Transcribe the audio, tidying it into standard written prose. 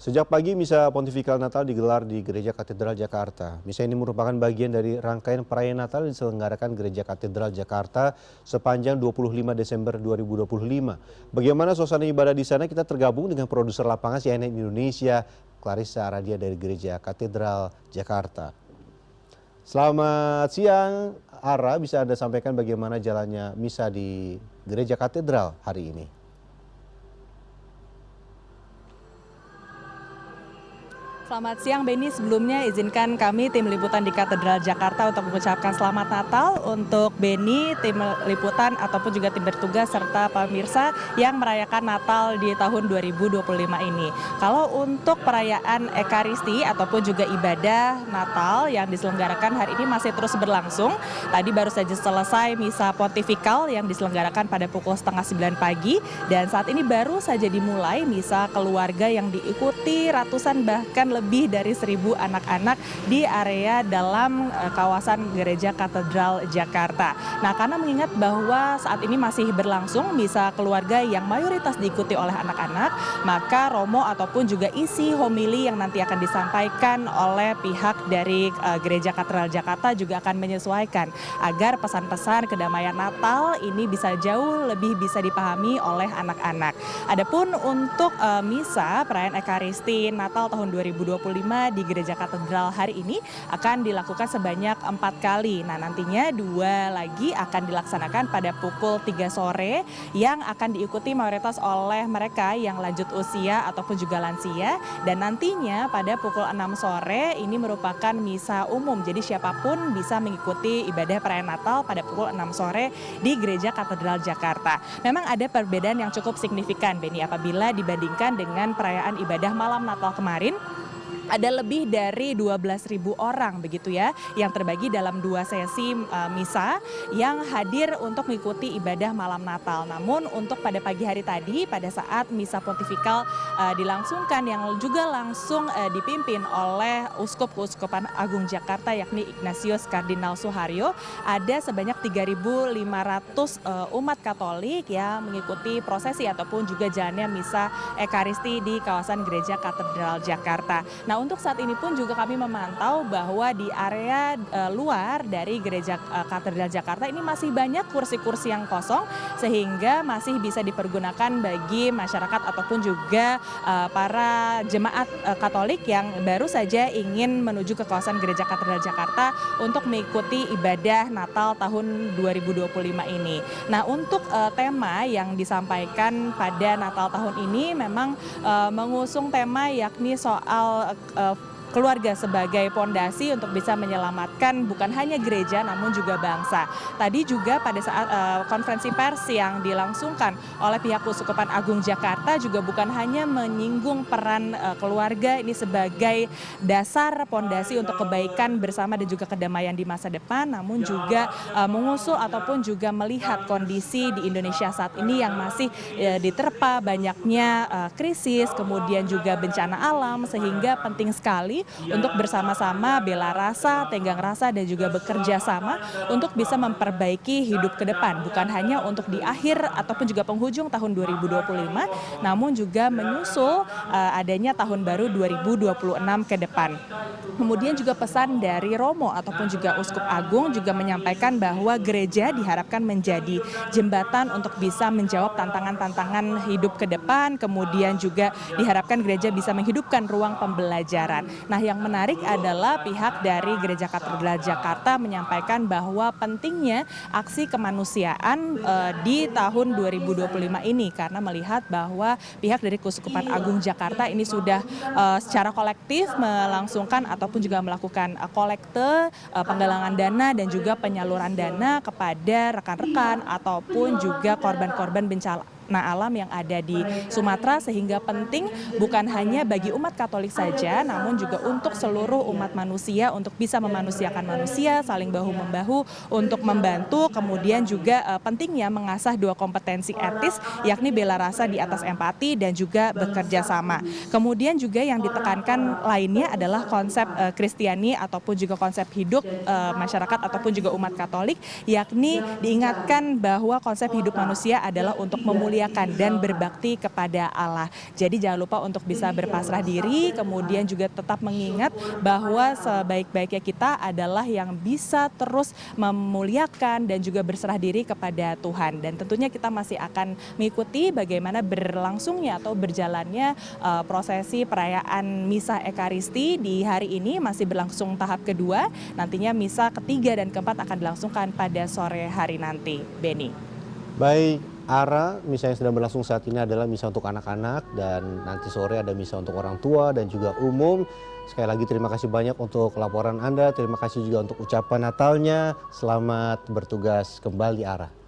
Sejak pagi Misa Pontifikal Natal digelar di Gereja Katedral Jakarta. Misa ini merupakan bagian dari rangkaian perayaan Natal yang diselenggarakan Gereja Katedral Jakarta sepanjang 25 Desember 2025. Bagaimana suasana ibadah di sana? Kita tergabung dengan produser lapangan CNN Indonesia, Clarissa Aradia dari Gereja Katedral Jakarta. Selamat siang, Ara. Bisa Anda sampaikan bagaimana jalannya Misa di Gereja Katedral hari ini? Selamat siang Beni, sebelumnya izinkan kami tim liputan di Katedral Jakarta untuk mengucapkan selamat Natal untuk Beni, tim liputan ataupun juga tim bertugas serta pemirsa yang merayakan Natal di tahun 2025 ini. Kalau untuk perayaan Ekaristi ataupun juga ibadah Natal yang diselenggarakan hari ini masih terus berlangsung. Tadi baru saja selesai Misa Pontifikal yang diselenggarakan pada pukul 8:30 pagi dan saat ini baru saja dimulai Misa keluarga yang diikuti ratusan bahkan lebih dari 1.000 anak-anak di area dalam kawasan Gereja Katedral Jakarta. Nah, karena mengingat bahwa saat ini masih berlangsung misa keluarga yang mayoritas diikuti oleh anak-anak, maka romo ataupun juga isi homili yang nanti akan disampaikan oleh pihak dari Gereja Katedral Jakarta juga akan menyesuaikan agar pesan-pesan kedamaian Natal ini bisa jauh lebih bisa dipahami oleh anak-anak. Adapun untuk misa perayaan Ekaristi Natal tahun 2025 di Gereja Katedral hari ini akan dilakukan sebanyak 4 kali. Nah, nantinya 2 lagi akan dilaksanakan pada pukul 3 sore yang akan diikuti mayoritas oleh mereka yang lanjut usia ataupun juga lansia, dan nantinya pada pukul 6 sore ini merupakan misa umum. Jadi siapapun bisa mengikuti ibadah perayaan Natal pada pukul 6 sore di Gereja Katedral Jakarta. Memang ada perbedaan yang cukup signifikan Beni apabila dibandingkan dengan perayaan ibadah malam Natal kemarin. Ada lebih dari 12.000 orang begitu ya yang terbagi dalam 2 sesi misa yang hadir untuk mengikuti ibadah malam Natal. Namun untuk pada pagi hari tadi pada saat Misa Pontifikal dilangsungkan yang juga langsung dipimpin oleh Uskup Keuskupan Agung Jakarta yakni Ignatius Kardinal Suharyo, ada sebanyak 3.500 umat Katolik yang mengikuti prosesi ataupun juga jalannya Misa Ekaristi di kawasan Gereja Katedral Jakarta. Nah, untuk saat ini pun juga kami memantau bahwa di area luar dari Gereja Katedral Jakarta ini masih banyak kursi-kursi yang kosong sehingga masih bisa dipergunakan bagi masyarakat ataupun juga para jemaat Katolik yang baru saja ingin menuju ke kawasan Gereja Katedral Jakarta untuk mengikuti ibadah Natal tahun 2025 ini. Nah, untuk tema yang disampaikan pada Natal tahun ini memang mengusung tema yakni soal keluarga sebagai pondasi untuk bisa menyelamatkan bukan hanya gereja namun juga bangsa. Tadi juga pada saat konferensi pers yang dilangsungkan oleh pihak Keuskupan Agung Jakarta juga bukan hanya menyinggung peran keluarga ini sebagai dasar pondasi untuk kebaikan bersama dan juga kedamaian di masa depan, namun juga mengusul ataupun juga melihat kondisi di Indonesia saat ini yang masih diterpa banyaknya krisis, kemudian juga bencana alam, sehingga penting sekali untuk bersama-sama bela rasa, tenggang rasa dan juga bekerja sama untuk bisa memperbaiki hidup ke depan. Bukan hanya untuk di akhir ataupun juga penghujung tahun 2025, namun juga menyusul adanya tahun baru 2026 ke depan. Kemudian juga pesan dari Romo ataupun juga Uskup Agung juga menyampaikan bahwa gereja diharapkan menjadi jembatan untuk bisa menjawab tantangan-tantangan hidup ke depan, kemudian juga diharapkan gereja bisa menghidupkan ruang pembelajaran. Nah, yang menarik adalah pihak dari Gereja Katedral Jakarta menyampaikan bahwa pentingnya aksi kemanusiaan di tahun 2025 ini karena melihat bahwa pihak dari Keuskupan Agung Jakarta ini sudah secara kolektif melangsungkan ataupun juga melakukan kolekte, penggalangan dana dan juga penyaluran dana kepada rekan-rekan ataupun juga korban-korban bencana alam yang ada di Sumatera, sehingga penting bukan hanya bagi umat Katolik saja namun juga untuk seluruh umat manusia untuk bisa memanusiakan manusia, saling bahu-membahu untuk membantu, kemudian juga pentingnya mengasah 2 kompetensi etis yakni bela rasa di atas empati dan juga bekerja sama. Kemudian juga yang ditekankan lainnya adalah konsep Kristiani ataupun juga konsep hidup masyarakat ataupun juga umat Katolik, yakni diingatkan bahwa konsep hidup manusia adalah untuk memuliakan memuliakan dan berbakti kepada Allah. Jadi jangan lupa untuk bisa berpasrah diri, kemudian juga tetap mengingat bahwa sebaik-baiknya kita adalah yang bisa terus memuliakan dan juga berserah diri kepada Tuhan. Dan tentunya kita masih akan mengikuti bagaimana berlangsungnya atau berjalannya prosesi perayaan Misa Ekaristi di hari ini masih berlangsung tahap kedua. Nantinya misa ketiga dan keempat akan dilangsungkan pada sore hari nanti. Beni. Baik, Ara, misa yang sedang berlangsung saat ini adalah misa untuk anak-anak dan nanti sore ada misa untuk orang tua dan juga umum. Sekali lagi terima kasih banyak untuk laporan Anda, terima kasih juga untuk ucapan Natalnya. Selamat bertugas kembali, Ara.